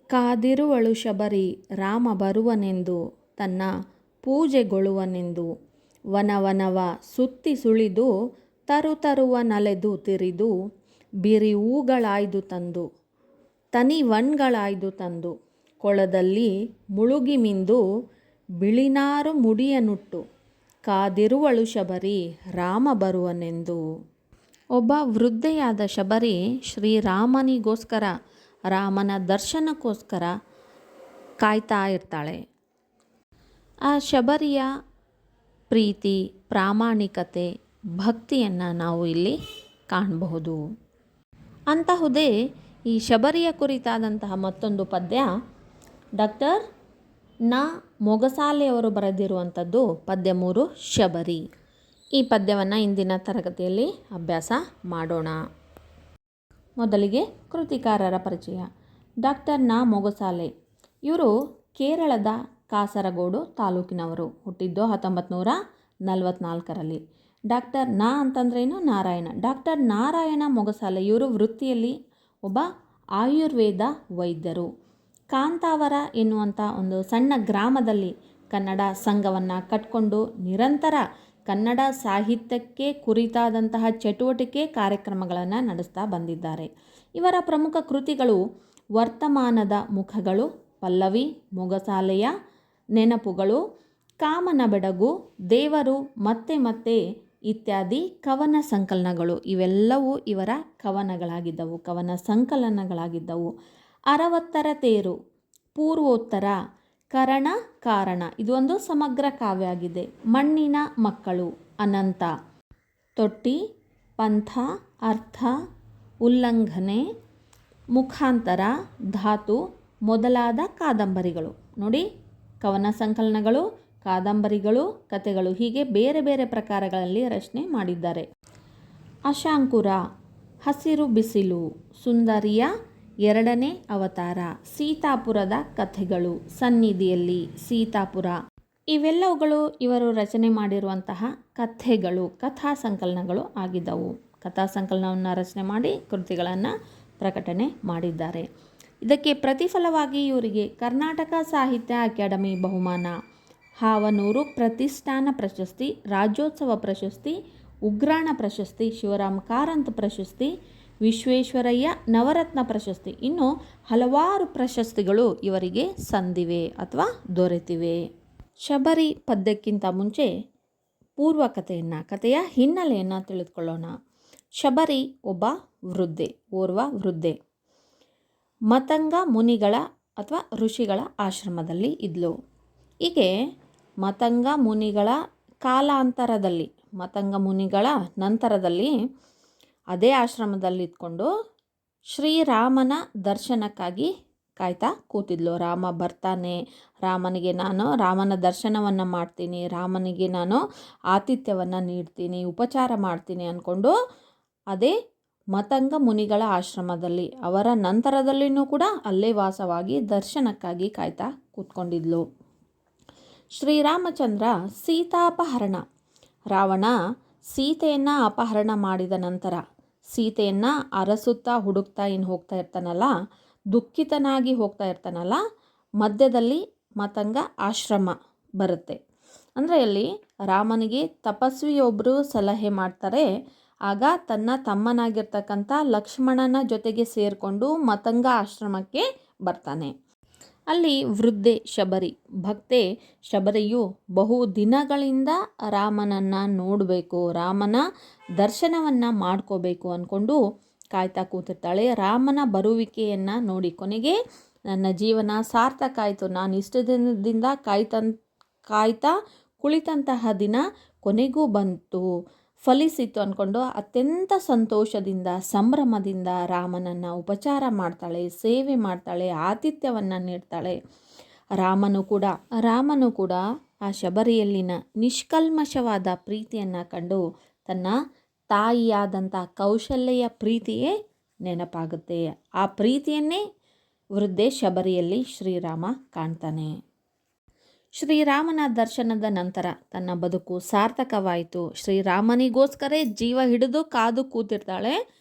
ಕಾದಿರುವಳು ಶಬರಿ ರಾಮ ಬರುವನೆಂದು ತನ್ನ ಪೂಜೆಗೊಳ್ಳುವನೆಂದು ವನವನವ ಸುತ್ತಿ ಸುಳಿದು ತರುವ ನಲೆದು ತಿರಿದು ಬಿರಿ ಹೂಗಳಾಯ್ದು ತಂದು ತನಿವನ್ಗಳಾಯ್ದು ತಂದು ಕೊಳದಲ್ಲಿ ಮುಳುಗಿ ಮಿಂದು ಬಿಳಿನಾರು ಮುಡಿಯನುಟ್ಟು ಕಾದಿರುವಳು ಶಬರಿ ರಾಮ ಬರುವನೆಂದು. ಒಬ್ಬ ವೃದ್ಧೆಯಾದ ಶಬರಿ ಶ್ರೀರಾಮನಿಗೋಸ್ಕರ ರಾಮನ ದರ್ಶನಕ್ಕೋಸ್ಕರ ಕಾಯ್ತಾ ಇರ್ತಾಳೆ. ಆ ಶಬರಿಯ ಪ್ರೀತಿ, ಪ್ರಾಮಾಣಿಕತೆ, ಭಕ್ತಿಯನ್ನು ನಾವು ಇಲ್ಲಿ ಕಾಣಬಹುದು. ಅಂತಹುದೇ ಈ ಶಬರಿಯ ಕುರಿತಾದಂತಹ ಮತ್ತೊಂದು ಪದ್ಯ ಡಾಕ್ಟರ್ ನ ಮೊಗಸಾಲೆಯವರು ಬರೆದಿರುವಂಥದ್ದು ಪದ್ಯ 3 ಶಬರಿ. ಈ ಪದ್ಯವನ್ನು ಇಂದಿನ ತರಗತಿಯಲ್ಲಿ ಅಭ್ಯಾಸ ಮಾಡೋಣ. ಮೊದಲಿಗೆ ಕೃತಿಕಾರರ ಪರಿಚಯ. ಡಾಕ್ಟರ್ ನ ಮೊಗಸಾಲೆ ಇವರು ಕೇರಳದ ಕಾಸರಗೋಡು ತಾಲೂಕಿನವರು. ಹುಟ್ಟಿದ್ದು 1944ರಲ್ಲಿ. ಡಾಕ್ಟರ್ ನ ಅಂತಂದ್ರೇನು? ನಾರಾಯಣ. ಡಾಕ್ಟರ್ ನಾರಾಯಣ ಮೊಗಸಾಲೆ ಇವರು ವೃತ್ತಿಯಲ್ಲಿ ಒಬ್ಬ ಆಯುರ್ವೇದ ವೈದ್ಯರು. ಕಾಂತಾವರ ಎನ್ನುವಂಥ ಒಂದು ಸಣ್ಣ ಗ್ರಾಮದಲ್ಲಿ ಕನ್ನಡ ಸಂಘವನ್ನು ಕಟ್ಕೊಂಡು ನಿರಂತರ ಕನ್ನಡ ಸಾಹಿತ್ಯಕ್ಕೆ ಕುರಿತಾದಂತಹ ಚಟುವಟಿಕೆ ಕಾರ್ಯಕ್ರಮಗಳನ್ನು ನಡೆಸ್ತಾ ಬಂದಿದ್ದಾರೆ. ಇವರ ಪ್ರಮುಖ ಕೃತಿಗಳು ವರ್ತಮಾನದ ಮುಖಗಳು, ಪಲ್ಲವಿ, ಮೊಗಸಾಲೆಯ ನೆನಪುಗಳು, ಕಾಮನ ಬೆಡಗು, ದೇವರು, ಮತ್ತೆ ಮತ್ತೆ ಇತ್ಯಾದಿ ಕವನ ಸಂಕಲನಗಳು. ಇವೆಲ್ಲವೂ ಇವರ ಕವನಗಳಾಗಿದ್ದವು, ಕವನ ಸಂಕಲನಗಳಾಗಿದ್ದವು. ಅರವತ್ತರ ತೇರು, ಪೂರ್ವೋತ್ತರ, ಕರಣ ಕಾರಣ ಇದು ಒಂದು ಸಮಗ್ರ ಕಾವ್ಯ ಆಗಿದೆ. ಮಣ್ಣಿನ ಮಕ್ಕಳು, ಅನಂತ, ತೊಟ್ಟಿ, ಪಂಥ, ಅರ್ಥ, ಉಲ್ಲಂಘನೆ, ಮುಖಾಂತರ, ಧಾತು ಮೊದಲಾದ ಕಾದಂಬರಿಗಳು. ನೋಡಿ, ಕವನ ಸಂಕಲನಗಳು, ಕಾದಂಬರಿಗಳು, ಕಥೆಗಳು ಹೀಗೆ ಬೇರೆ ಬೇರೆ ಪ್ರಕಾರಗಳಲ್ಲಿ ರಚನೆ ಮಾಡಿದ್ದಾರೆ. ಅಶಾಂಕುರ, ಹಸಿರು ಬಿಸಿಲು, ಸುಂದರಿಯ 2ನೇ ಅವತಾರ, ಸೀತಾಪುರದ ಕಥೆಗಳು, ಸನ್ನಿಧಿಯಲ್ಲಿ, ಸೀತಾಪುರ ಇವೆಲ್ಲವುಗಳು ಇವರು ರಚನೆ ಮಾಡಿರುವಂತಹ ಕಥೆಗಳು, ಕಥಾ ಸಂಕಲನಗಳು ಆಗಿದ್ದವು. ಕಥಾ ಸಂಕಲನವನ್ನು ರಚನೆ ಮಾಡಿ ಕೃತಿಗಳನ್ನು ಪ್ರಕಟಣೆ ಮಾಡಿದ್ದಾರೆ. ಇದಕ್ಕೆ ಪ್ರತಿಫಲವಾಗಿ ಇವರಿಗೆ ಕರ್ನಾಟಕ ಸಾಹಿತ್ಯ ಅಕಾಡೆಮಿ ಬಹುಮಾನ, ಹಾವನೂರು ಪ್ರತಿಷ್ಠಾನ ಪ್ರಶಸ್ತಿ, ರಾಜ್ಯೋತ್ಸವ ಪ್ರಶಸ್ತಿ, ಉಗ್ರಾಣ ಪ್ರಶಸ್ತಿ, ಶಿವರಾಮ್ ಕಾರಂತ್ ಪ್ರಶಸ್ತಿ, ವಿಶ್ವೇಶ್ವರಯ್ಯ ನವರತ್ನ ಪ್ರಶಸ್ತಿ, ಇನ್ನು ಹಲವಾರು ಪ್ರಶಸ್ತಿಗಳು ಇವರಿಗೆ ಸಂದಿವೆ ಅಥವಾ ದೊರೆತಿವೆ. ಶಬರಿ ಪದ್ಯಕ್ಕಿಂತ ಮುಂಚೆ ಕಥೆಯ ಹಿನ್ನೆಲೆಯನ್ನು ತಿಳಿದುಕೊಳ್ಳೋಣ. ಶಬರಿ ಒಬ್ಬ ಓರ್ವ ವೃದ್ಧೆ. ಮತಂಗ ಮುನಿಗಳ ಅಥವಾ ಋಷಿಗಳ ಆಶ್ರಮದಲ್ಲಿ ಇದ್ಲು. ಹೀಗೆ ಮತಂಗ ಮುನಿಗಳ ಕಾಲಾಂತರದಲ್ಲಿ, ಮತಂಗ ಮುನಿಗಳ ನಂತರದಲ್ಲಿ ಅದೇ ಆಶ್ರಮದಲ್ಲಿ ಇದ್ಕೊಂಡು ಶ್ರೀರಾಮನ ದರ್ಶನಕ್ಕಾಗಿ ಕಾಯ್ತಾ ಕೂತಿದ್ಲು. ರಾಮ ಬರ್ತಾನೆ, ರಾಮನ ದರ್ಶನವನ್ನು ಮಾಡ್ತೀನಿ, ರಾಮನಿಗೆ ನಾನು ಆತಿಥ್ಯವನ್ನು ನೀಡ್ತೀನಿ, ಉಪಚಾರ ಮಾಡ್ತೀನಿ ಅಂದ್ಕೊಂಡು ಅದೇ ಮತಂಗ ಮುನಿಗಳ ಆಶ್ರಮದಲ್ಲಿ, ಅವರ ನಂತರದಲ್ಲಿಯೂ ಕೂಡ ಅಲ್ಲೇ ವಾಸವಾಗಿ ದರ್ಶನಕ್ಕಾಗಿ ಕಾಯ್ತಾ ಕೂತ್ಕೊಂಡಿದ್ಲು. ಶ್ರೀರಾಮಚಂದ್ರ ಸೀತಾಪಹರಣ, ರಾವಣ ಸೀತೆಯನ್ನು ಅಪಹರಣ ಮಾಡಿದ ನಂತರ ಸೀತೆಯನ್ನು ಅರಸುತ್ತಾ ಹುಡುಕ್ತಾ ಹೋಗ್ತಾ ಇರ್ತಾನಲ್ಲ, ದುಃಖಿತನಾಗಿ ಹೋಗ್ತಾ ಇರ್ತಾನಲ್ಲ, ಮಧ್ಯದಲ್ಲಿ ಮತಂಗ ಆಶ್ರಮ ಬರುತ್ತೆ. ಅಂದರೆ ಅಲ್ಲಿ ರಾಮನಿಗೆ ತಪಸ್ವಿಯೊಬ್ಬರು ಸಲಹೆ ಮಾಡ್ತಾರೆ. ಆಗ ತನ್ನ ತಮ್ಮನಾಗಿರ್ತಕ್ಕಂಥ ಲಕ್ಷ್ಮಣನ ಜೊತೆಗೆ ಸೇರಿಕೊಂಡು ಮತಂಗ ಆಶ್ರಮಕ್ಕೆ ಬರ್ತಾನೆ. ಅಲ್ಲಿ ವೃದ್ಧೆ ಶಬರಿ, ಭಕ್ತೆ ಶಬರಿಯು ಬಹು ದಿನಗಳಿಂದ ರಾಮನನ್ನು ನೋಡಬೇಕು, ರಾಮನ ದರ್ಶನವನ್ನು ಮಾಡ್ಕೋಬೇಕು ಅಂದ್ಕೊಂಡು ಕಾಯ್ತಾ ಕೂತಿರ್ತಾಳೆ. ರಾಮನ ಬರುವಿಕೆಯನ್ನು ನೋಡಿ ಕೊನೆಗೆ ನನ್ನ ಜೀವನ ಸಾರ್ಥಕ ಆಯಿತು, ನಾನು ಇಷ್ಟು ದಿನದಿಂದ ಕಾಯ್ತಾ ಕುಳಿತಂತಹ ದಿನ ಕೊನೆಗೂ ಬಂತು, ಫಲಿಸಿತು ಅಂದ್ಕೊಂಡು ಅತ್ಯಂತ ಸಂತೋಷದಿಂದ ಸಂಭ್ರಮದಿಂದ ರಾಮನನ್ನು ಉಪಚಾರ ಮಾಡ್ತಾಳೆ, ಸೇವೆ ಮಾಡ್ತಾಳೆ, ಆತಿಥ್ಯವನ್ನು ನೀಡ್ತಾಳೆ. ರಾಮನು ಕೂಡ ಆ ಶಬರಿಯಲ್ಲಿನ ನಿಷ್ಕಲ್ಮಶವಾದ ಪ್ರೀತಿಯನ್ನು ಕಂಡು ತನ್ನ ತಾಯಿಯಾದಂಥ ಕೌಶಲ್ಯೆಯ ಪ್ರೀತಿಯೇ ನೆನಪಾಗುತ್ತೆ. ಆ ಪ್ರೀತಿಯನ್ನೇ ವೃದ್ಧೆ ಶಬರಿಯಲ್ಲಿ ಶ್ರೀರಾಮ ಕಾಣ್ತಾನೆ. ಶ್ರೀರಾಮನ ದರ್ಶನದ ನಂತರ ತನ್ನ ಬದುಕು ಸಾರ್ಥಕವಾಯಿತು, ಶ್ರೀರಾಮನಿಗೋಸ್ಕರೇ ಜೀವ ಹಿಡಿದು ಕಾದು ಕೂತಿರ್ತಾಳೆ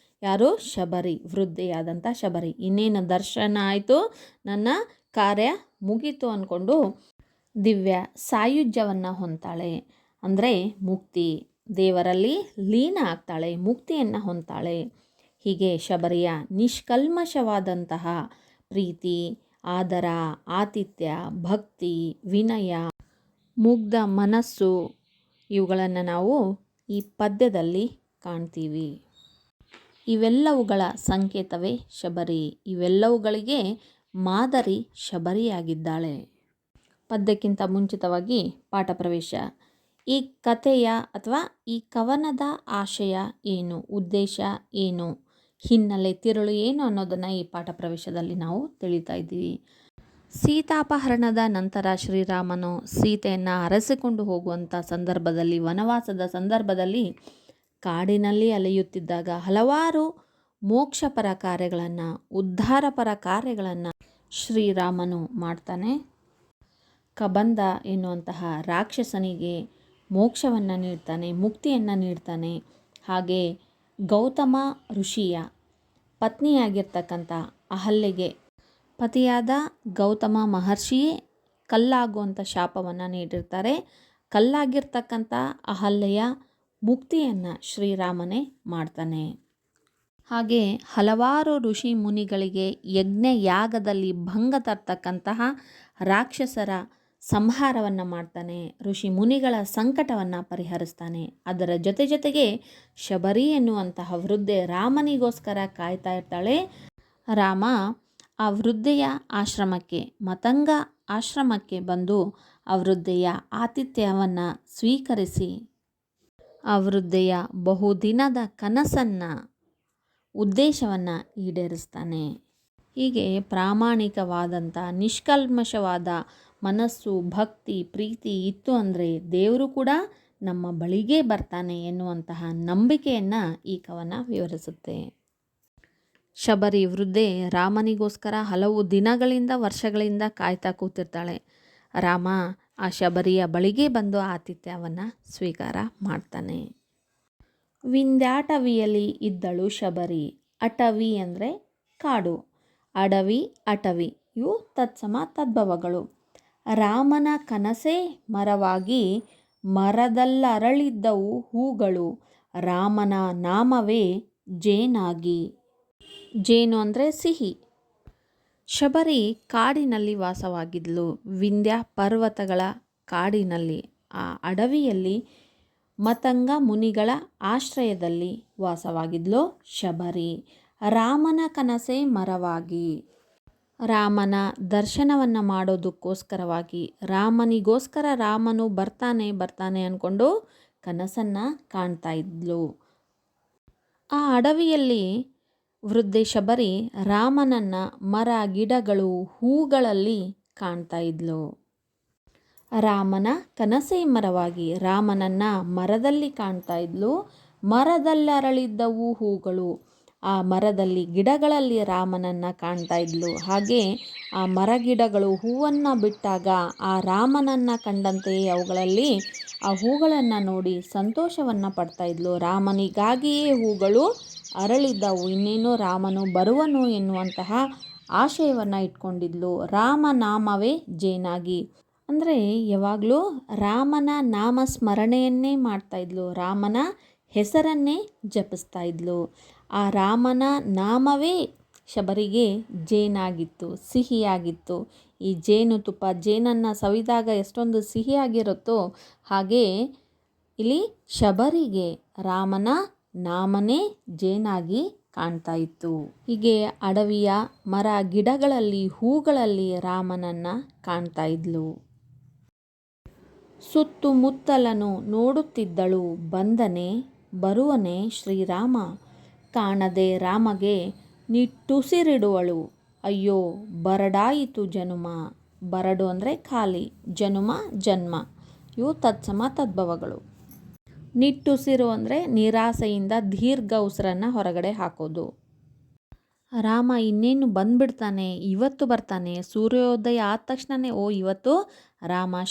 ಯಾರು? ಶಬರಿ, ವೃದ್ಧೆಯಾದಂಥ ಶಬರಿ. ಇನ್ನೇನು ದರ್ಶನ ಆಯಿತು, ನನ್ನ ಕಾರ್ಯ ಮುಗೀತು ಅಂದ್ಕೊಂಡು ದಿವ್ಯ ಸಾಯುಜ್ಯವನ್ನು ಹೊಂದ್ತಾಳೆ. ಅಂದರೆ ಮುಕ್ತಿ, ದೇವರಲ್ಲಿ ಲೀನ ಆಗ್ತಾಳೆ, ಮುಕ್ತಿಯನ್ನು ಹೊಂದ್ತಾಳೆ. ಹೀಗೆ ಶಬರಿಯ ನಿಷ್ಕಲ್ಮಶವಾದಂತಹ ಪ್ರೀತಿ, ಆದರ, ಆತಿಥ್ಯ, ಭಕ್ತಿ, ವಿನಯ, ಮುಗ್ಧ ಮನಸ್ಸು ಇವುಗಳನ್ನು ನಾವು ಈ ಪದ್ಯದಲ್ಲಿ ಕಾಣ್ತೀವಿ. ಇವೆಲ್ಲವುಗಳ ಸಂಕೇತವೇ ಶಬರಿ. ಇವೆಲ್ಲವುಗಳಿಗೆ ಮಾದರಿ ಶಬರಿಯಾಗಿದ್ದಾಳೆ. ಪದ್ಯಕ್ಕಿಂತ ಮುಂಚಿತವಾಗಿ ಪಾಠ ಪ್ರವೇಶ. ಈ ಕಥೆಯ ಅಥವಾ ಈ ಕವನದ ಆಶಯ ಏನು, ಉದ್ದೇಶ ಏನು, ಹಿನ್ನೆಲೆ, ತಿರುಳು ಏನು ಅನ್ನೋದನ್ನು ಈ ಪಾಠ ಪ್ರವೇಶದಲ್ಲಿ ನಾವು ತಿಳಿತಾ ಇದ್ದೀವಿ. ಸೀತಾಪಹರಣದ ನಂತರ ಶ್ರೀರಾಮನು ಸೀತೆಯನ್ನು ಅರಸಿಕೊಂಡು ಹೋಗುವಂಥ ಸಂದರ್ಭದಲ್ಲಿ, ವನವಾಸದ ಸಂದರ್ಭದಲ್ಲಿ ಕಾಡಿನಲ್ಲಿ ಅಲೆಯುತ್ತಿದ್ದಾಗ ಹಲವಾರು ಮೋಕ್ಷಪರ ಕಾರ್ಯಗಳನ್ನು, ಉದ್ಧಾರಪರ ಕಾರ್ಯಗಳನ್ನು ಶ್ರೀರಾಮನು ಮಾಡ್ತಾನೆ. ಕಬಂಧ ಎನ್ನುವಂತಹ ರಾಕ್ಷಸನಿಗೆ ಮೋಕ್ಷವನ್ನು ನೀಡ್ತಾನೆ, ಮುಕ್ತಿಯನ್ನು ನೀಡ್ತಾನೆ. ಹಾಗೆ ಗೌತಮ ಋಷಿಯ ಪತ್ನಿಯಾಗಿರ್ತಕ್ಕಂಥ ಅಹಲ್ಯೆಗೆ ಪತಿಯಾದ ಗೌತಮ ಮಹರ್ಷಿಯೇ ಕಲ್ಲಾಗುವಂಥ ಶಾಪವನ್ನು ನೀಡಿರ್ತಾರೆ. ಕಲ್ಲಾಗಿರ್ತಕ್ಕಂಥ ಅಹಲ್ಯೆಯ ಮುಕ್ತಿಯನ್ನು ಶ್ರೀರಾಮನೇ ಮಾಡ್ತಾನೆ. ಹಾಗೆ ಹಲವಾರು ಋಷಿ ಮುನಿಗಳಿಗೆ ಯಜ್ಞ ಯಾಗದಲ್ಲಿ ಭಂಗ ತರ್ತಕ್ಕಂತಹ ರಾಕ್ಷಸರ ಸಂಹಾರವನ್ನು ಮಾಡ್ತಾನೆ. ಋಷಿ ಮುನಿಗಳ ಸಂಕಟವನ್ನು ಪರಿಹರಿಸ್ತಾನೆ. ಅದರ ಜೊತೆಗೆ ಶಬರಿ ಎನ್ನುವಂತಹ ವೃದ್ಧೆ ರಾಮನಿಗೋಸ್ಕರ ಕಾಯ್ತಾ ಇರ್ತಾಳೆ. ರಾಮ ಆ ವೃದ್ಧೆಯ ಆಶ್ರಮಕ್ಕೆ, ಮತಂಗ ಆಶ್ರಮಕ್ಕೆ ಬಂದು ಆ ವೃದ್ಧೆಯ ಆತಿಥ್ಯವನ್ನು ಸ್ವೀಕರಿಸಿ ಆ ವೃದ್ಧೆಯ ಬಹುದಿನದ ಕನಸನ್ನು, ಉದ್ದೇಶವನ್ನು ಈಡೇರಿಸ್ತಾನೆ. ಹೀಗೆ ಪ್ರಾಮಾಣಿಕವಾದಂಥ ನಿಷ್ಕಲ್ಮಶವಾದ ಮನಸ್ಸು, ಭಕ್ತಿ, ಪ್ರೀತಿ ಇತ್ತು ಅಂದರೆ ದೇವರು ಕೂಡ ನಮ್ಮ ಬಳಿಗೆ ಬರ್ತಾನೆ ಎನ್ನುವಂತಹ ನಂಬಿಕೆಯನ್ನು ಈ ಕವನ ವಿವರಿಸುತ್ತೆ. ಶಬರಿ ವೃದ್ಧೆ ರಾಮನಿಗೋಸ್ಕರ ಹಲವು ದಿನಗಳಿಂದ, ವರ್ಷಗಳಿಂದ ಕಾಯ್ತಾ ಕೂತಿರ್ತಾಳೆ. ರಾಮ ಆ ಶಬರಿಯ ಬಳಿಗೆ ಬಂದು ಆತಿಥ್ಯವನ್ನು ಸ್ವೀಕಾರ ಮಾಡ್ತಾನೆ. ವಿಂಧ್ಯಾಟವಿಯಲ್ಲಿ ಇದ್ದಳು ಶಬರಿ. ಅಟವಿ ಅಂದರೆ ಕಾಡು, ಅಡವಿ, ಅಟವಿ ಇವು ತತ್ಸಮ ತದ್ಭವಗಳು. ರಾಮನ ಕನಸೇ ಮರವಾಗಿ, ಮರದಲ್ಲರಳಿದ್ದವು ಹೂಗಳು, ರಾಮನ ನಾಮವೇ ಜೇನಾಗಿ. ಜೇನು ಅಂದರೆ ಸಿಹಿ. ಶಬರಿ ಕಾಡಿನಲ್ಲಿ ವಾಸವಾಗಿದ್ಲು. ವಿಂಧ್ಯ ಪರ್ವತಗಳ ಕಾಡಿನಲ್ಲಿ, ಆ ಅಡವಿಯಲ್ಲಿ ಮತಂಗ ಮುನಿಗಳ ಆಶ್ರಯದಲ್ಲಿ ವಾಸವಾಗಿದ್ಲು ಶಬರಿ. ರಾಮನ ಕನಸೇ ಮರವಾಗಿ, ರಾಮನ ದರ್ಶನವನ್ನು ಮಾಡೋದಕ್ಕೋಸ್ಕರವಾಗಿ, ರಾಮನಿಗೋಸ್ಕರ ರಾಮನು ಬರ್ತಾನೆ ಅಂದ್ಕೊಂಡು ಕನಸನ್ನು ಕಾಣ್ತಾ ಇದ್ಲು. ಆ ಅಡವಿಯಲ್ಲಿ ವೃದ್ಧೆ ಶಬರಿ ರಾಮನನ್ನು ಮರ, ಗಿಡಗಳು, ಹೂಗಳಲ್ಲಿ ಕಾಣ್ತಾ ಇದ್ಲು. ರಾಮನ ಕನಸೇ ಮರವಾಗಿ, ರಾಮನನ್ನು ಮರದಲ್ಲಿ ಕಾಣ್ತಾ ಇದ್ಲು. ಮರದಲ್ಲರಳಿದ್ದವು ಹೂಗಳು, ಆ ಮರದಲ್ಲಿ, ಗಿಡಗಳಲ್ಲಿ ರಾಮನನ್ನು ಕಾಣ್ತಾ ಇದ್ಲು. ಹಾಗೆ ಆ ಮರಗಿಡಗಳು ಹೂವನ್ನು ಬಿಟ್ಟಾಗ ಆ ರಾಮನನ್ನು ಕಂಡಂತೆಯೇ ಅವುಗಳಲ್ಲಿ ಆ ಹೂಗಳನ್ನು ನೋಡಿ ಸಂತೋಷವನ್ನು ಪಡ್ತಾ ಇದ್ಲು. ರಾಮನಿಗಾಗಿಯೇ ಹೂಗಳು ಅರಳಿದ್ದವು, ಇನ್ನೇನು ರಾಮನು ಬರುವನು ಎನ್ನುವಂತಹ ಆಶಯವನ್ನು ಇಟ್ಕೊಂಡಿದ್ಲು. ರಾಮನಾಮವೇ ಜೇನಾಗಿ ಅಂದರೆ ಯಾವಾಗಲೂ ರಾಮನ ನಾಮ ಸ್ಮರಣೆಯನ್ನೇ ಮಾಡ್ತಾ ಇದ್ಲು, ರಾಮನ ಹೆಸರನ್ನೇ ಜಪಿಸ್ತಾ ಇದ್ಲು. ಆ ರಾಮನ ನಾಮವೇ ಶಬರಿಗೆ ಜೇನಾಗಿತ್ತು, ಸಿಹಿಯಾಗಿತ್ತು. ಈ ಜೇನುತುಪ್ಪ, ಜೇನನ್ನು ಸವಿದಾಗ ಎಷ್ಟೊಂದು ಸಿಹಿಯಾಗಿರುತ್ತೋ ಹಾಗೆ ಇಲ್ಲಿ ಶಬರಿಗೆ ರಾಮನ ನಾಮನೇ ಜೇನಾಗಿ ಕಾಣ್ತಾ ಇತ್ತು. ಹೀಗೆ ಅಡವಿಯ ಮರ, ಗಿಡಗಳಲ್ಲಿ, ಹೂಗಳಲ್ಲಿ ರಾಮನನ್ನು ಕಾಣ್ತಾ ಇದ್ಲು. ಸುತ್ತುಮುತ್ತಲನು ನೋಡುತ್ತಿದ್ದಳು, ಬಂದನೆ ಬರುವನೆ ಶ್ರೀರಾಮ. ಕಾಣದೆ ರಾಮಗೆ ನಿಟ್ಟುಸಿರಿಡುವಳು, ಅಯ್ಯೋ ಬರಡಾಯಿತು ಜನುಮ. ಬರಡು ಅಂದರೆ ಖಾಲಿ, ಜನುಮ ಜನ್ಮ ಇವು ತತ್ಸಮ ತದ್ಭವಗಳು. ನಿಟ್ಟುಸಿರು ಅಂದರೆ ನಿರಾಸೆಯಿಂದ ದೀರ್ಘ ಉಸಿರನ್ನು ಹೊರಗಡೆ ಹಾಕೋದು. ರಾಮ ಇನ್ನೇನು ಬಂದ್ಬಿಡ್ತಾನೆ, ಇವತ್ತು ಬರ್ತಾನೆ, ಸೂರ್ಯೋದಯ ಆದ ತಕ್ಷಣವೇ ಇವತ್ತು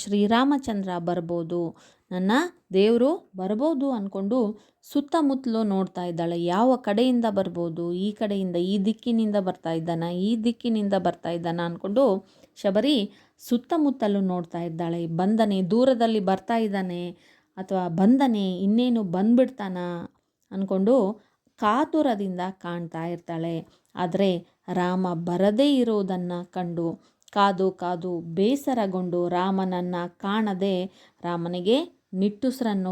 ಶ್ರೀರಾಮಚಂದ್ರ ಬರ್ಬೋದು, ನನ್ನ ದೇವರು ಬರ್ಬೋದು ಅಂದ್ಕೊಂಡು ಸುತ್ತಮುತ್ತಲು ನೋಡ್ತಾ ಇದ್ದಾಳೆ. ಯಾವ ಕಡೆಯಿಂದ ಬರ್ಬೋದು, ಈ ಕಡೆಯಿಂದ, ಈ ದಿಕ್ಕಿನಿಂದ ಬರ್ತಾ ಇದ್ದಾನ, ಈ ದಿಕ್ಕಿನಿಂದ ಬರ್ತಾ ಇದ್ದಾನ ಅಂದ್ಕೊಂಡು ಶಬರಿ ಸುತ್ತಮುತ್ತಲು ನೋಡ್ತಾ ಇದ್ದಾಳೆ. ಬಂದನೆ, ದೂರದಲ್ಲಿ ಬರ್ತಾ ಇದ್ದಾನೆ ಅಥವಾ ಬಂದನೆ, ಇನ್ನೇನು ಬಂದ್ಬಿಡ್ತಾನ ಅಂದ್ಕೊಂಡು ಕಾತುರದಿಂದ ಕಾಣ್ತಾ ಇರ್ತಾಳೆ. ಆದರೆ ರಾಮ ಬರದೇ ಇರೋದನ್ನು ಕಂಡು ಕಾದು ಕಾದು ಬೇಸರಗೊಂಡು ರಾಮನನ್ನು ಕಾಣದೆ ರಾಮನಿಗೆ ನಿಟ್ಟುಸಿರನ್ನು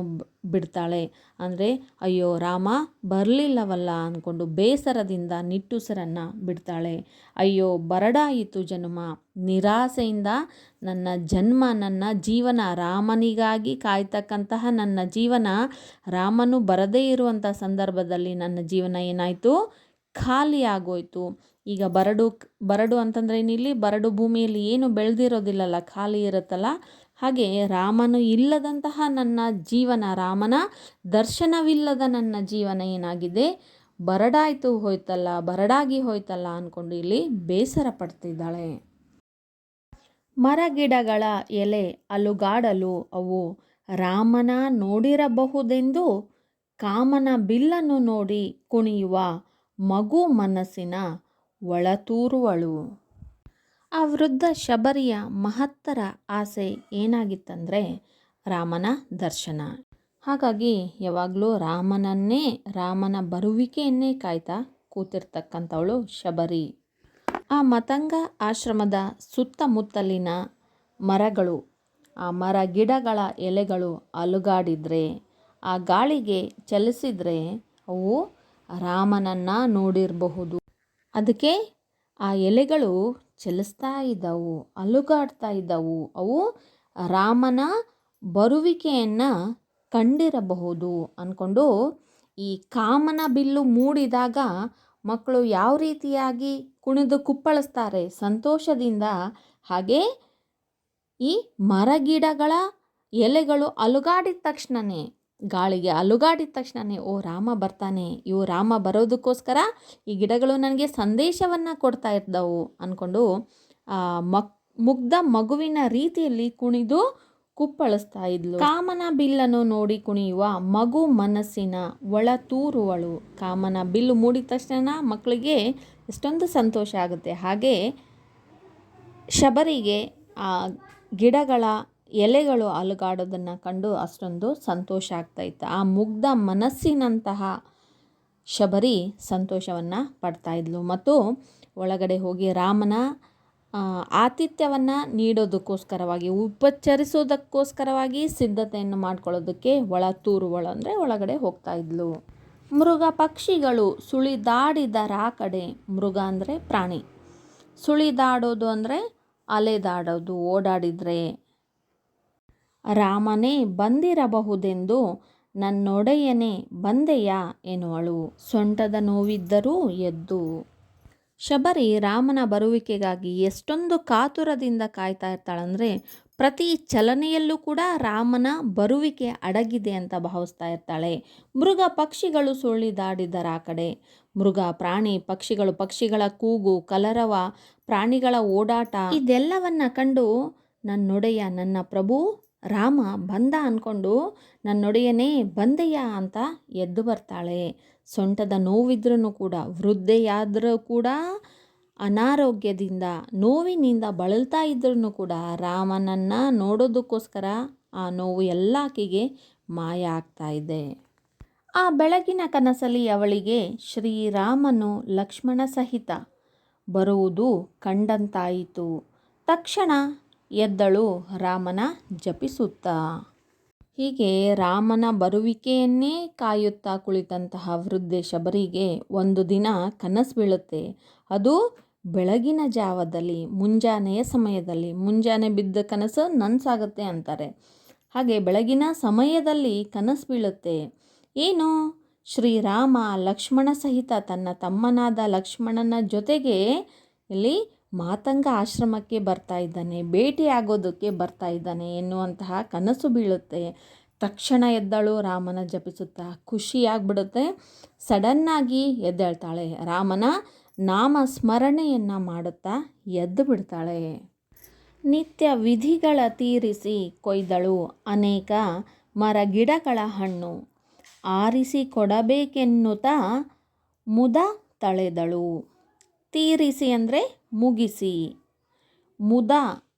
ಬಿಡ್ತಾಳೆ. ಅಂದರೆ ಅಯ್ಯೋ ರಾಮ ಬರಲಿಲ್ಲವಲ್ಲ ಅಂದ್ಕೊಂಡು ಬೇಸರದಿಂದ ನಿಟ್ಟುಸಿರನ್ನು ಬಿಡ್ತಾಳೆ. ಅಯ್ಯೋ ಬರಡಾಯಿತು ಜನ್ಮ, ನಿರಾಸೆಯಿಂದ ನನ್ನ ಜೀವನ ರಾಮನಿಗಾಗಿ ಕಾಯ್ತಕ್ಕಂತಹ ನನ್ನ ಜೀವನ ರಾಮನು ಬರದೇ ಇರುವಂಥ ಸಂದರ್ಭದಲ್ಲಿ ನನ್ನ ಜೀವನ ಏನಾಯಿತು, ಖಾಲಿ ಆಗೋಯ್ತು. ಈಗ ಬರಡು ಅಂತಂದರೆ ಏನಿಲ್ಲಿ, ಬರಡು ಭೂಮಿಯಲ್ಲಿ ಏನು ಬೆಳೆದಿರೋದಿಲ್ಲಲ್ಲ, ಖಾಲಿ ಇರುತ್ತಲ್ಲ, ಹಾಗೆ ರಾಮನು ಇಲ್ಲದಂತಹ ನನ್ನ ಜೀವನ, ರಾಮನ ದರ್ಶನವಿಲ್ಲದ ನನ್ನ ಜೀವನ ಏನಾಗಿದೆ, ಬರಡಾಗಿ ಹೋಯ್ತಲ್ಲ ಅಂದ್ಕೊಂಡು ಇಲ್ಲಿ ಬೇಸರ ಪಡ್ತಿದ್ದಾಳೆ. ಮರಗಿಡಗಳ ಎಲೆ ಅಲುಗಾಡಲು ಅವು ರಾಮನ ನೋಡಿರಬಹುದೆಂದು ಕಾಮನ ಬಿಲ್ಲನ್ನು ನೋಡಿ ಕುಣಿಯುವ ಮಗು ಮನಸ್ಸಿನ ಒಳತೂರುವಳು. ಆ ವೃದ್ಧ ಶಬರಿಯ ಮಹತ್ತರ ಆಸೆ ಏನಾಗಿತ್ತಂದರೆ ರಾಮನ ದರ್ಶನ. ಹಾಗಾಗಿ ಯಾವಾಗಲೂ ರಾಮನ ಬರುವಿಕೆಯನ್ನೇ ಕಾಯ್ತಾ ಕೂತಿರ್ತಕ್ಕಂಥವಳು ಶಬರಿ. ಆ ಮತಂಗ ಆಶ್ರಮದ ಸುತ್ತಮುತ್ತಲಿನ ಮರಗಳು, ಆ ಮರ ಗಿಡಗಳ ಎಲೆಗಳು ಅಲುಗಾಡಿದರೆ, ಆ ಗಾಳಿಗೆ ಚಲಿಸಿದರೆ ಅವು ರಾಮನನ್ನು ನೋಡಿರಬಹುದು. ಅದಕ್ಕೆ ಆ ಎಲೆಗಳು ಚಲಿಸ್ತಾ ಇದ್ದವು, ಅಲುಗಾಡ್ತಾ ಇದ್ದವು. ಅವು ರಾಮನ ಬರುವಿಕೆಯನ್ನು ಕಂಡಿರಬಹುದು ಅಂದ್ಕೊಂಡು, ಈ ಕಾಮನ ಬಿಲ್ಲು ಮೂಡಿದಾಗ ಮಕ್ಕಳು ಯಾವ ರೀತಿಯಾಗಿ ಕುಣಿದು ಕುಪ್ಪಳಿಸ್ತಾರೆ ಸಂತೋಷದಿಂದ, ಹಾಗೆ ಈ ಮರಗಿಡಗಳ ಎಲೆಗಳು ಅಲುಗಾಡಿದ ತಕ್ಷಣವೇ, ಗಾಳಿಗೆ ಅಲುಗಾಡಿದ ತಕ್ಷಣವೇ ರಾಮ ಬರ್ತಾನೆ, ರಾಮ ಬರೋದಕ್ಕೋಸ್ಕರ ಈ ಗಿಡಗಳು ನನಗೆ ಸಂದೇಶವನ್ನು ಕೊಡ್ತಾ ಇದ್ದವು ಅಂದ್ಕೊಂಡು ಮುಗ್ಧ ಮಗುವಿನ ರೀತಿಯಲ್ಲಿ ಕುಣಿದು ಕುಪ್ಪಳಿಸ್ತಾ ಇದ್ಲು. ಕಾಮನ ಬಿಲ್ಲನ್ನು ನೋಡಿ ಕುಣಿಯುವ ಮಗು ಮನಸ್ಸಿನ ಒಳತೂರುವಳು. ಕಾಮನ ಬಿಲ್ಲು ಮೂಡಿದ ತಕ್ಷಣ ಮಕ್ಕಳಿಗೆ ಎಷ್ಟೊಂದು ಸಂತೋಷ ಆಗುತ್ತೆ. ಹಾಗೆ ಶಬರಿಗೆ ಆ ಗಿಡಗಳ ಎಲೆಗಳು ಅಲುಗಾಡೋದನ್ನು ಕಂಡು ಅಷ್ಟೊಂದು ಸಂತೋಷ ಆಗ್ತಾಯಿತ್ತು. ಆ ಮುಗ್ಧ ಮನಸ್ಸಿನಂತಹ ಶಬರಿ ಸಂತೋಷವನ್ನು ಪಡ್ತಾ ಇದ್ಲು. ಮತ್ತು ಒಳಗಡೆ ಹೋಗಿ ರಾಮನ ಆತಿಥ್ಯವನ್ನು ನೀಡೋದಕ್ಕೋಸ್ಕರವಾಗಿ, ಉಪಚರಿಸೋದಕ್ಕೋಸ್ಕರವಾಗಿ ಸಿದ್ಧತೆಯನ್ನು ಮಾಡ್ಕೊಳ್ಳೋದಕ್ಕೆ ಒಳತೂರುವಳು ಅಂದರೆ ಒಳಗಡೆ ಹೋಗ್ತಾ ಇದ್ಲು. ಮೃಗ ಪಕ್ಷಿಗಳು ಸುಳಿದಾಡಿದರ ಕಡೆ, ಮೃಗ ಅಂದರೆ ಪ್ರಾಣಿ, ಸುಳಿದಾಡೋದು ಅಂದರೆ ಅಲೆದಾಡೋದು, ಓಡಾಡಿದರೆ, ರಾಮನೇ ಬಂದಿರಬಹುದೆಂದು ನನ್ನೊಡೆಯನೇ ಬಂದೆಯ ಎನ್ನುವಳು. ಸೊಂಟದ ನೋವಿದ್ದರೂ ಎದ್ದು. ಶಬರಿ ರಾಮನ ಬರುವಿಕೆಗಾಗಿ ಎಷ್ಟೊಂದು ಕಾತುರದಿಂದ ಕಾಯ್ತಾ ಇರ್ತಾಳಂದರೆ, ಪ್ರತಿ ಚಲನೆಯಲ್ಲೂ ಕೂಡ ರಾಮನ ಬರುವಿಕೆ ಅಡಗಿದೆ ಅಂತ ಭಾವಿಸ್ತಾ ಇರ್ತಾಳೆ. ಮೃಗ ಪಕ್ಷಿಗಳು ಸುಳಿದಾಡಿದರ ಕಡೆ, ಮೃಗ ಪ್ರಾಣಿ ಪಕ್ಷಿಗಳ ಕೂಗು, ಕಲರವ, ಪ್ರಾಣಿಗಳ ಓಡಾಟ, ಇದೆಲ್ಲವನ್ನ ಕಂಡು ನನ್ನೊಡೆಯ, ನನ್ನ ಪ್ರಭು ರಾಮ ಬಂದ ಅಂದ್ಕೊಂಡು ನನ್ನೊಡೆಯನೇ ಬಂದೆಯ ಅಂತ ಎದ್ದು ಬರ್ತಾಳೆ. ಸೊಂಟದ ನೋವಿದ್ರೂ ಕೂಡ, ವೃದ್ಧೆಯಾದರೂ ಕೂಡ, ಅನಾರೋಗ್ಯದಿಂದ ನೋವಿನಿಂದ ಬಳಲ್ತಾ ಇದ್ರೂ ಕೂಡ ರಾಮನನ್ನು ನೋಡೋದಕ್ಕೋಸ್ಕರ ಆ ನೋವು ಎಲ್ಲ ಆಕೆಗೆ ಮಾಯ ಆಗ್ತಾ ಇದೆ. ಆ ಬೆಳಗಿನ ಕನಸಲ್ಲಿ ಅವಳಿಗೆ ಶ್ರೀರಾಮನು ಲಕ್ಷ್ಮಣ ಸಹಿತ ಬರುವುದು ಕಂಡಂತಾಯಿತು. ತಕ್ಷಣ ಎದ್ದಳು ರಾಮನ ಜಪಿಸುತ್ತಾ. ಹೀಗೆ ರಾಮನ ಬರುವಿಕೆಯನ್ನೇ ಕಾಯುತ್ತಾ ಕುಳಿತಂತಹ ವೃದ್ಧೆ ಶಬರಿಗೆ ಒಂದು ದಿನ ಕನಸು ಬೀಳುತ್ತೆ. ಅದು ಬೆಳಗಿನ ಜಾವದಲ್ಲಿ, ಮುಂಜಾನೆಯ ಸಮಯದಲ್ಲಿ. ಮುಂಜಾನೆ ಬಿದ್ದ ಕನಸು ನನಸಾಗುತ್ತೆ ಅಂತಾರೆ. ಹಾಗೆ ಬೆಳಗಿನ ಸಮಯದಲ್ಲಿ ಕನಸು ಬೀಳುತ್ತೆ. ಏನು, ಶ್ರೀರಾಮ ಲಕ್ಷ್ಮಣ ಸಹಿತ ತನ್ನ ತಮ್ಮನಾದ ಲಕ್ಷ್ಮಣನ ಜೊತೆಗೆ ಇಲ್ಲಿ ಮಾತಂಗ ಆಶ್ರಮಕ್ಕೆ ಬರ್ತಾ ಇದ್ದಾನೆ, ಭೇಟಿಯಾಗೋದಕ್ಕೆ ಬರ್ತಾ ಇದ್ದಾನೆ ಎನ್ನುವಂತಹ ಕನಸು ಬೀಳುತ್ತೆ. ತಕ್ಷಣ ಎದ್ದಳು ರಾಮನ ಜಪಿಸುತ್ತಾ. ಖುಷಿಯಾಗ್ಬಿಡುತ್ತೆ. ಸಡನ್ನಾಗಿ ಎದ್ದೇಳ್ತಾಳೆ. ರಾಮನ ನಾಮ ಸ್ಮರಣೆಯನ್ನು ಮಾಡುತ್ತಾ ಎದ್ದು ಬಿಡ್ತಾಳೆ. ನಿತ್ಯ ವಿಧಿಗಳ ತೀರಿಸಿ ಕೊಯ್ದಳು ಅನೇಕ ಮರಗಿಡಗಳ ಹಣ್ಣು, ಆರಿಸಿ ಕೊಡಬೇಕೆನ್ನುತ್ತಾ ಮುದ ತಳೆದಳು. ತೀರಿಸಿ ಅಂದರೆ ಮುಗಿಸಿ, ಮುದ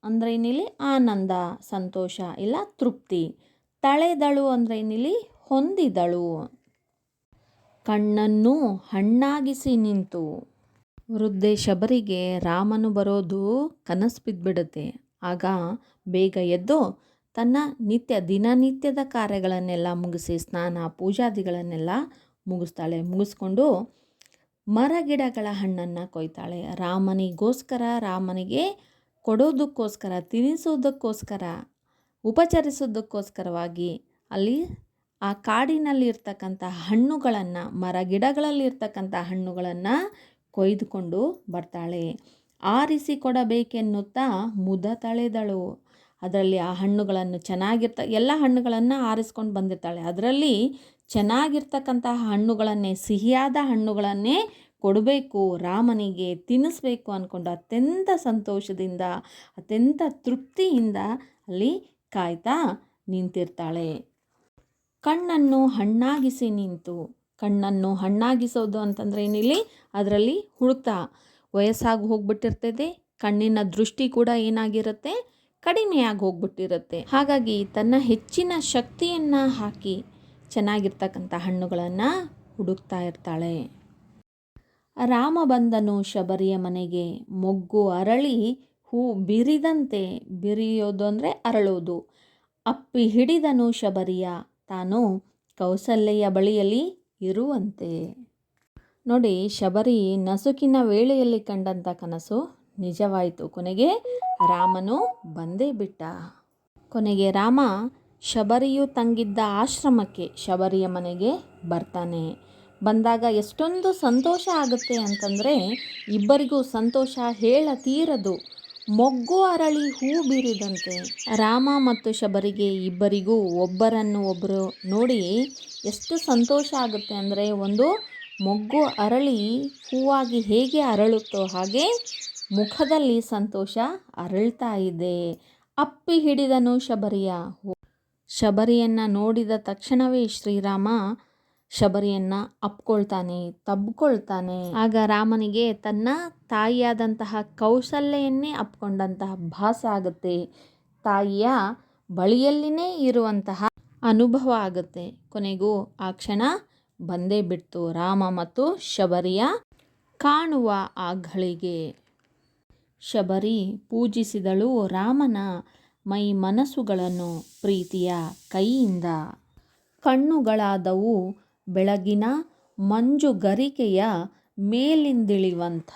ಅಂದರೆ ಏನಿಲ್ಲಿ ಆನಂದ, ಸಂತೋಷ ಇಲ್ಲ ತೃಪ್ತಿ. ತಳೆದಳು ಅಂದರೆ ಏನಿಲ್ಲಿ ಹೊಂದಿದಳು. ಕಣ್ಣನ್ನು ಹಣ್ಣಾಗಿಸಿ ನಿಂತು. ವೃದ್ಧೆ ಶಬರಿಗೆ ರಾಮನು ಬರೋದು ಕನಸು ಬಿದ್ದುಬಿಡುತ್ತೆ. ಆಗ ಬೇಗ ಎದ್ದು ತನ್ನ ದಿನನಿತ್ಯದ ಕಾರ್ಯಗಳನ್ನೆಲ್ಲ ಮುಗಿಸಿ ಸ್ನಾನ ಪೂಜಾದಿಗಳನ್ನೆಲ್ಲ ಮುಗಿಸ್ತಾಳೆ. ಮುಗಿಸ್ಕೊಂಡು ಮರಗಿಡಗಳ ಹಣ್ಣನ್ನು ಕೊಯ್ತಾಳೆ. ರಾಮನಿಗೆ ಕೊಡೋದಕ್ಕೋಸ್ಕರ, ತಿನ್ನಿಸೋದಕ್ಕೋಸ್ಕರ, ಉಪಚರಿಸೋದಕ್ಕೋಸ್ಕರವಾಗಿ ಅಲ್ಲಿ ಆ ಕಾಡಿನಲ್ಲಿ ಇರ್ತಕ್ಕಂಥ ಹಣ್ಣುಗಳನ್ನು, ಮರಗಿಡಗಳಲ್ಲಿರ್ತಕ್ಕಂಥ ಹಣ್ಣುಗಳನ್ನು ಕೊಯ್ದುಕೊಂಡು ಬರ್ತಾಳೆ. ಆರಿಸಿ ಕೊಡಬೇಕೆನ್ನುತ್ತಾ ಮುದ ತಳೆದಳು. ಅದರಲ್ಲಿ ಆ ಹಣ್ಣುಗಳನ್ನು ಎಲ್ಲ ಹಣ್ಣುಗಳನ್ನು ಆರಿಸ್ಕೊಂಡು ಬಂದಿರ್ತಾಳೆ. ಅದರಲ್ಲಿ ಚೆನ್ನಾಗಿರ್ತಕ್ಕಂತಹ ಹಣ್ಣುಗಳನ್ನೇ, ಸಿಹಿಯಾದ ಹಣ್ಣುಗಳನ್ನೇ ಕೊಡಬೇಕು, ರಾಮನಿಗೆ ತಿನ್ನಿಸ್ಬೇಕು ಅಂದ್ಕೊಂಡು ಅತ್ಯಂತ ಸಂತೋಷದಿಂದ, ಅತ್ಯಂತ ತೃಪ್ತಿಯಿಂದ ಅಲ್ಲಿ ಕಾಯ್ತಾ ನಿಂತಿರ್ತಾಳೆ. ಕಣ್ಣನ್ನು ಹಣ್ಣಾಗಿಸಿ ನಿಂತು. ಕಣ್ಣನ್ನು ಹಣ್ಣಾಗಿಸೋದು ಅಂತಂದರೆ ಏನಿಲ್ಲಿ ಅದರಲ್ಲಿ ಹುಡುಕ್ತಾ ವಯಸ್ಸಾಗಿ ಹೋಗ್ಬಿಟ್ಟಿರ್ತದೆ. ಕಣ್ಣಿನ ದೃಷ್ಟಿ ಕೂಡ ಏನಾಗಿರುತ್ತೆ, ಕಡಿಮೆಯಾಗಿ ಹೋಗ್ಬಿಟ್ಟಿರುತ್ತೆ. ಹಾಗಾಗಿ ತನ್ನ ಹೆಚ್ಚಿನ ಶಕ್ತಿಯನ್ನು ಹಾಕಿ ಚೆನ್ನಾಗಿರ್ತಕ್ಕಂಥ ಹಣ್ಣುಗಳನ್ನು ಹುಡುಕ್ತಾ ಇರ್ತಾಳೆ. ರಾಮ ಬಂದನು ಶಬರಿಯ ಮನೆಗೆ, ಮೊಗ್ಗು ಅರಳಿ ಹೂ ಬಿರಿದಂತೆ. ಬಿರಿಯೋದು ಅಂದರೆ ಅರಳೋದು. ಅಪ್ಪಿ ಹಿಡಿದನು ಶಬರಿಯ, ತಾನು ಕೌಸಲ್ಯೆಯ ಬಳಿಯಲ್ಲಿ ಇರುವಂತೆ. ನೋಡಿ, ಶಬರಿ ನಸುಕಿನ ವೇಳೆಯಲ್ಲಿ ಕಂಡಂಥ ಕನಸು ನಿಜವಾಯಿತು. ಕೊನೆಗೆ ರಾಮನು ಬಂದೇ ಬಿಟ್ಟ. ಕೊನೆಗೆ ರಾಮ ಶಬರಿಯು ತಂಗಿದ್ದ ಆಶ್ರಮಕ್ಕೆ, ಶಬರಿಯ ಮನೆಗೆ ಬರ್ತಾನೆ. ಬಂದಾಗ ಎಷ್ಟೊಂದು ಸಂತೋಷ ಆಗುತ್ತೆ ಅಂತಂದರೆ ಇಬ್ಬರಿಗೂ ಸಂತೋಷ ಹೇಳತೀರದು. ಮೊಗ್ಗು ಅರಳಿ ಹೂ ಬೀರಿದಂತೆ. ರಾಮ ಮತ್ತು ಶಬರಿಗೆ ಇಬ್ಬರಿಗೂ ಒಬ್ಬರನ್ನು ಒಬ್ಬರು ನೋಡಿ ಎಷ್ಟು ಸಂತೋಷ ಆಗುತ್ತೆ ಅಂದರೆ, ಒಂದು ಮೊಗ್ಗು ಅರಳಿ ಹೂವಾಗಿ ಹೇಗೆ ಅರಳುತ್ತೋ ಹಾಗೆ ಮುಖದಲ್ಲಿ ಸಂತೋಷ ಅರಳ್ತಾ ಇದೆ. ಅಪ್ಪಿ ಹಿಡಿದನು ಶಬರಿಯ. ಶಬರಿಯನ್ನು ನೋಡಿದ ತಕ್ಷಣವೇ ಶ್ರೀರಾಮ ಶಬರಿಯನ್ನು ಅಪ್ಕೊಳ್ತಾನೆ, ತಬ್ಕೊಳ್ತಾನೆ. ಆಗ ರಾಮನಿಗೆ ತನ್ನ ತಾಯಿಯಾದಂತಹ ಕೌಸಲ್ಯೆಯನ್ನೇ ಅಪ್ಕೊಂಡಂತಹ ಭಾಸ ಆಗುತ್ತೆ. ತಾಯಿಯ ಬಳಿಯಲ್ಲಿನೇ ಇರುವಂತಹ ಅನುಭವ ಆಗುತ್ತೆ. ಕೊನೆಗೂ ಆ ಕ್ಷಣ ಬಂದೇ ಬಿಡ್ತು, ರಾಮ ಮತ್ತು ಶಬರಿಯ ಕಾಣುವ ಆ ಘಳಿಗೆ. ಶಬರಿ ಪೂಜಿಸಿದಳು ರಾಮನ ಮೈ ಮನಸ್ಸುಗಳನ್ನು ಪ್ರೀತಿಯ ಕೈಯಿಂದ. ಕಣ್ಣುಗಳಾದವು ಬೆಳಗಿನ ಮಂಜುಗರಿಕೆಯ ಮೇಲಿಂದಿಳಿಯುವಂಥ.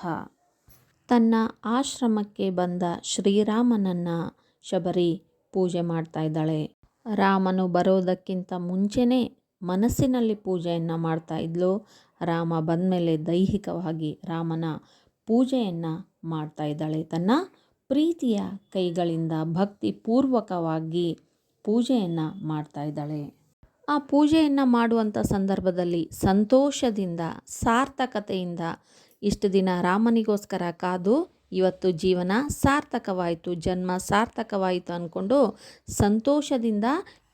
ತನ್ನ ಆಶ್ರಮಕ್ಕೆ ಬಂದ ಶ್ರೀರಾಮನನ್ನು ಶಬರಿ ಪೂಜೆ ಮಾಡ್ತಾ ಇದ್ದಾಳೆ. ರಾಮನು ಬರೋದಕ್ಕಿಂತ ಮುಂಚೆನೇ ಮನಸ್ಸಿನಲ್ಲಿ ಪೂಜೆಯನ್ನು ಮಾಡ್ತಾ ಇದ್ಲು. ರಾಮ ಬಂದಮೇಲೆ ದೈಹಿಕವಾಗಿ ರಾಮನ ಪೂಜೆಯನ್ನು ಮಾಡ್ತಾ ಇದ್ದಾಳೆ. ತನ್ನ ಪ್ರೀತಿಯ ಕೈಗಳಿಂದ ಭಕ್ತಿಪೂರ್ವಕವಾಗಿ ಪೂಜೆಯನ್ನು ಮಾಡ್ತಾ ಇದ್ದಾಳೆ. ಆ ಪೂಜೆಯನ್ನು ಮಾಡುವಂಥ ಸಂದರ್ಭದಲ್ಲಿ ಸಂತೋಷದಿಂದ, ಸಾರ್ಥಕತೆಯಿಂದ, ಇಷ್ಟು ದಿನ ರಾಮನಿಗೋಸ್ಕರ ಕಾದು ಇವತ್ತು ಜೀವನ ಸಾರ್ಥಕವಾಯಿತು, ಜನ್ಮ ಸಾರ್ಥಕವಾಯಿತು ಅಂದ್ಕೊಂಡು ಸಂತೋಷದಿಂದ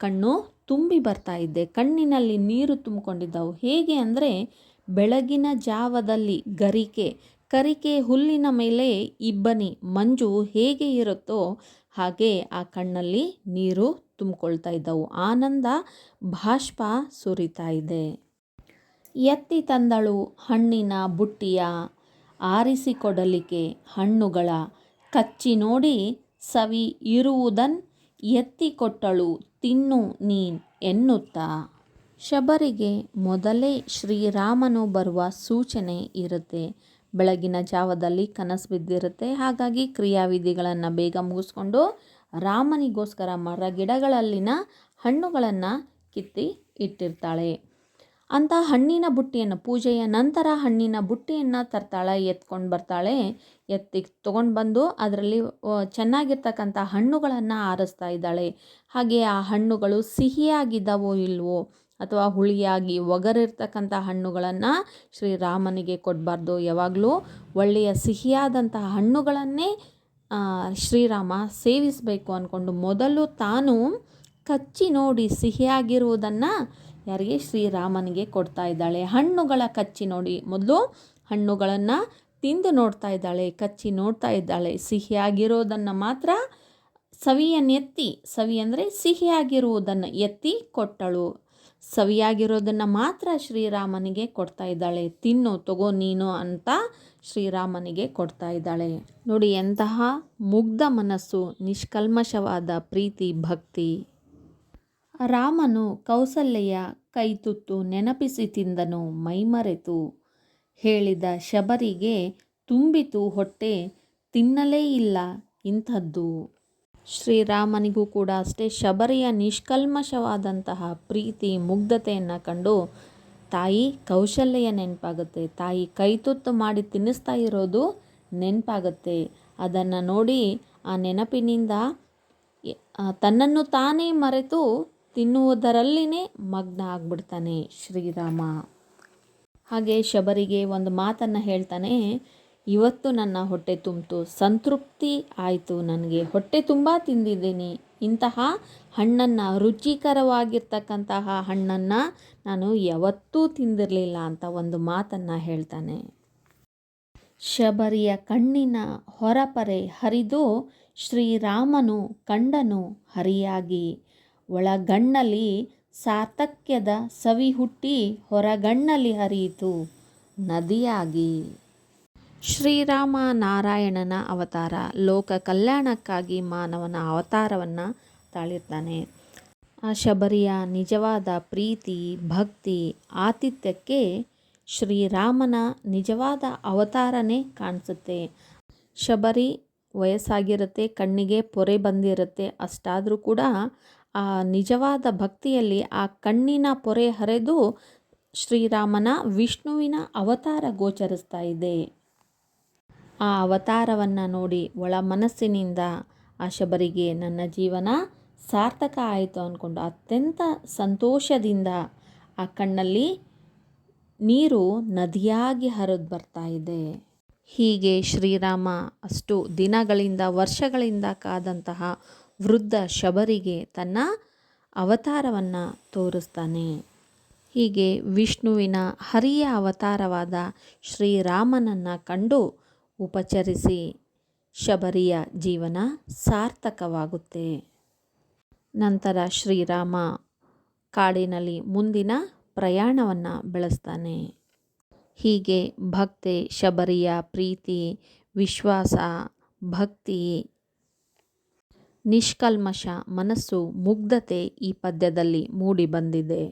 ಕಣ್ಣು ತುಂಬಿ ಬರ್ತಾ ಇದ್ದೆ. ಕಣ್ಣಿನಲ್ಲಿ ನೀರು ತುಂಬಿಕೊಂಡಿದ್ದವು. ಹೇಗೆ ಅಂದರೆ, ಬೆಳಗಿನ ಜಾವದಲ್ಲಿ ಕರಿಕೆ ಹುಲ್ಲಿನ ಮೇಲೆ ಇಬ್ಬನಿ ಮಂಜು ಹೇಗೆ ಇರುತ್ತೋ ಹಾಗೆ ಆ ಕಣ್ಣಲ್ಲಿ ನೀರು ತುಂಬಿಕೊಳ್ತಾ ಇದ್ದವು. ಆನಂದ ಬಾಷ್ಪ ಸುರಿತಾ ಇದೆ. ಎತ್ತಿ ತಂದಳು ಹಣ್ಣಿನ ಬುಟ್ಟಿಯ, ಆರಿಸಿಕೊಡಲಿಕ್ಕೆ ಹಣ್ಣುಗಳ, ಕಚ್ಚಿ ನೋಡಿ ಸವಿ ಇರುವುದನ್ ಎತ್ತಿ ಕೊಟ್ಟಳು ತಿನ್ನು ನೀನ್ ಎನ್ನುತ್ತಾ. ಶಬರಿಗೆ ಮೊದಲೇ ಶ್ರೀರಾಮನು ಬರುವ ಸೂಚನೆ ಇರುತ್ತೆ. ಬೆಳಗಿನ ಜಾವದಲ್ಲಿ ಕನಸು ಬಿದ್ದಿರುತ್ತೆ. ಹಾಗಾಗಿ ಕ್ರಿಯಾವಿಧಿಗಳನ್ನು ಬೇಗ ಮುಗಿಸ್ಕೊಂಡು ರಾಮನಿಗೋಸ್ಕರ ಮರಗಿಡಗಳಲ್ಲಿನ ಹಣ್ಣುಗಳನ್ನು ಕಿತ್ತಿ ಇಟ್ಟಿರ್ತಾಳೆ. ಅಂಥ ಹಣ್ಣಿನ ಬುಟ್ಟಿಯನ್ನು, ಪೂಜೆಯ ನಂತರ ಹಣ್ಣಿನ ಬುಟ್ಟಿಯನ್ನು ತರ್ತಾಳೆ, ಎತ್ಕೊಂಡು ಬರ್ತಾಳೆ. ತೊಗೊಂಡು ಬಂದು ಅದರಲ್ಲಿ ಚೆನ್ನಾಗಿರ್ತಕ್ಕಂಥ ಹಣ್ಣುಗಳನ್ನು ಆರಿಸ್ತಾ ಇದ್ದಾಳೆ. ಹಾಗೆ ಆ ಹಣ್ಣುಗಳು ಸಿಹಿಯಾಗಿದ್ದಾವೋ ಇಲ್ವೋ ಅಥವಾ ಹುಳಿಯಾಗಿ ಒಗರಿರ್ತಕ್ಕಂಥ ಹಣ್ಣುಗಳನ್ನು ಶ್ರೀರಾಮನಿಗೆ ಕೊಡಬಾರ್ದು. ಯಾವಾಗಲೂ ಒಳ್ಳೆಯ ಸಿಹಿಯಾದಂತಹ ಹಣ್ಣುಗಳನ್ನೇ ಶ್ರೀರಾಮ ಸೇವಿಸಬೇಕು ಅಂದ್ಕೊಂಡು ಮೊದಲು ತಾನು ಕಚ್ಚಿ ನೋಡಿ ಸಿಹಿಯಾಗಿರುವುದನ್ನು ಯಾರಿಗೆ? ಶ್ರೀರಾಮನಿಗೆ ಕೊಡ್ತಾ ಇದ್ದಾಳೆ. ಹಣ್ಣುಗಳ ಕಚ್ಚಿ ನೋಡಿ, ಮೊದಲು ಹಣ್ಣುಗಳನ್ನು ತಿಂದು ನೋಡ್ತಾ ಇದ್ದಾಳೆ, ಕಚ್ಚಿ ನೋಡ್ತಾ ಇದ್ದಾಳೆ. ಸಿಹಿಯಾಗಿರೋದನ್ನು ಮಾತ್ರ ಸವಿಯನ್ನೆತ್ತಿ, ಸವಿ ಅಂದರೆ ಸಿಹಿಯಾಗಿರುವುದನ್ನು ಎತ್ತಿ ಕೊಟ್ಟಳು. ಸವಿಯಾಗಿರೋದನ್ನು ಮಾತ್ರ ಶ್ರೀರಾಮನಿಗೆ ಕೊಡ್ತಾ ಇದ್ದಾಳೆ. ತಿನ್ನು, ತಗೋ ನೀನು ಅಂತ ಶ್ರೀರಾಮನಿಗೆ ಕೊಡ್ತಾ ಇದ್ದಾಳೆ. ನೋಡಿ ಎಂತಹ ಮುಗ್ಧ ಮನಸ್ಸು, ನಿಷ್ಕಲ್ಮಶವಾದ ಪ್ರೀತಿ, ಭಕ್ತಿ. ರಾಮನು ಕೌಸಲ್ಯೆಯ ಕೈತುತ್ತು ನೆನಪಿಸಿ ತಿಂದನು ಮೈಮರೆತು. ಹೇಳಿದ ಶಬರಿಗೆ ತುಂಬಿತು ಹೊಟ್ಟೆ, ತಿನ್ನಲೇ ಇಲ್ಲ ಇಂಥದ್ದು. ಶ್ರೀರಾಮನಿಗೂ ಕೂಡ ಅಷ್ಟೇ ಶಬರಿಯ ನಿಷ್ಕಲ್ಮಶವಾದಂತಹ ಪ್ರೀತಿ, ಮುಗ್ಧತೆಯನ್ನು ಕಂಡು ತಾಯಿ ಕೌಶಲ್ಯ ನೆನಪಾಗುತ್ತೆ. ತಾಯಿ ಕೈತುತ್ತು ಮಾಡಿ ತಿನ್ನಿಸ್ತಾ ಇರೋದು ನೆನಪಾಗುತ್ತೆ. ಅದನ್ನು ನೋಡಿ ಆ ನೆನಪಿನಿಂದ ತನ್ನನ್ನು ತಾನೇ ಮರೆತು ತಿನ್ನುವುದರಲ್ಲಿನೇ ಮಗ್ನ ಆಗ್ಬಿಡ್ತಾನೆ ಶ್ರೀರಾಮ. ಹಾಗೆ ಶಬರಿಗೆ ಒಂದು ಮಾತನ್ನು ಹೇಳ್ತಾನೆ, ಇವತ್ತು ನನ್ನ ಹೊಟ್ಟೆ ತುಂಬಿತು, ಸಂತೃಪ್ತಿ ಆಯಿತು, ನನಗೆ ಹೊಟ್ಟೆ ತುಂಬ ತಿಂದಿದ್ದೀನಿ. ಇಂತಹ ಹಣ್ಣನ್ನು, ರುಚಿಕರವಾಗಿರ್ತಕ್ಕಂತಹ ಹಣ್ಣನ್ನು ನಾನು ಯಾವತ್ತೂ ತಿಂದಿರಲಿಲ್ಲ ಅಂತ ಒಂದು ಮಾತನ್ನು ಹೇಳ್ತಾನೆ. ಶಬರಿಯ ಕಣ್ಣಿನ ಹೊರಪರೆ ಹರಿದು ಶ್ರೀರಾಮನು ಕಂಡನು ಹರಿಯಾಗಿ. ಒಳಗಣ್ಣಲ್ಲಿ ಸಾರ್ಥಕ್ಯದ ಸವಿ ಹುಟ್ಟಿ ಹೊರಗಣ್ಣಲ್ಲಿ ಹರಿಯಿತು ನದಿಯಾಗಿ. ಶ್ರೀರಾಮ ನಾರಾಯಣನ ಅವತಾರ, ಲೋಕ ಕಲ್ಯಾಣಕ್ಕಾಗಿ ಮಾನವನ ಅವತಾರವನ್ನು ತಾಳಿರ್ತಾನೆ. ಆ ಶಬರಿಯ ನಿಜವಾದ ಪ್ರೀತಿ, ಭಕ್ತಿ, ಆತಿಥ್ಯಕ್ಕೆ ಶ್ರೀರಾಮನ ನಿಜವಾದ ಅವತಾರನೇ ಕಾಣಿಸುತ್ತೆ. ಶಬರಿ ವಯಸ್ಸಾಗಿರುತ್ತೆ, ಕಣ್ಣಿಗೆ ಪೊರೆ ಬಂದಿರುತ್ತೆ. ಅಷ್ಟಾದರೂ ಕೂಡ ಆ ನಿಜವಾದ ಭಕ್ತಿಯಲ್ಲಿ ಆ ಕಣ್ಣಿನ ಪೊರೆ ಹರಿದು ಶ್ರೀರಾಮನ, ವಿಷ್ಣುವಿನ ಅವತಾರ ಗೋಚರಿಸ್ತಾ ಇದೆ. ಆ ಅವತಾರವನ್ನು ನೋಡಿ ಒಳ ಮನಸ್ಸಿನಿಂದ ಆ ಶಬರಿಗೆ ನನ್ನ ಜೀವನ ಸಾರ್ಥಕ ಆಯಿತು ಅಂದ್ಕೊಂಡು ಅತ್ಯಂತ ಸಂತೋಷದಿಂದ ಆ ಕಣ್ಣಲ್ಲಿ ನೀರು ನದಿಯಾಗಿ ಹರಿದು ಬರ್ತಾ ಇದೆ. ಹೀಗೆ ಶ್ರೀರಾಮ ಅಷ್ಟು ದಿನಗಳಿಂದ, ವರ್ಷಗಳಿಂದ ಕಾದಂತಹ ವೃದ್ಧ ಶಬರಿಗೆ ತನ್ನ ಅವತಾರವನ್ನು ತೋರಿಸ್ತಾನೆ. ಹೀಗೆ ವಿಷ್ಣುವಿನ ಹರಿಯ ಅವತಾರವಾದ ಶ್ರೀರಾಮನನ್ನು ಕಂಡು ಉಪಚರಿಸಿ ಶಬರಿಯ ಜೀವನ ಸಾರ್ಥಕವಾಗುತ್ತೆ. ನಂತರ ಶ್ರೀರಾಮ ಕಾಡಿನಲ್ಲಿ ಮುಂದಿನ ಪ್ರಯಾಣವನ್ನು ಬೆಳೆಸ್ತಾನೆ. ಹೀಗೆ ಭಕ್ತೆ ಶಬರಿಯ ಪ್ರೀತಿ, ವಿಶ್ವಾಸ, ಭಕ್ತಿ, ನಿಷ್ಕಲ್ಮಶ ಮನಸ್ಸು, ಮುಗ್ಧತೆ ಈ ಪದ್ಯದಲ್ಲಿ ಮೂಡಿ ಬಂದಿದೆ.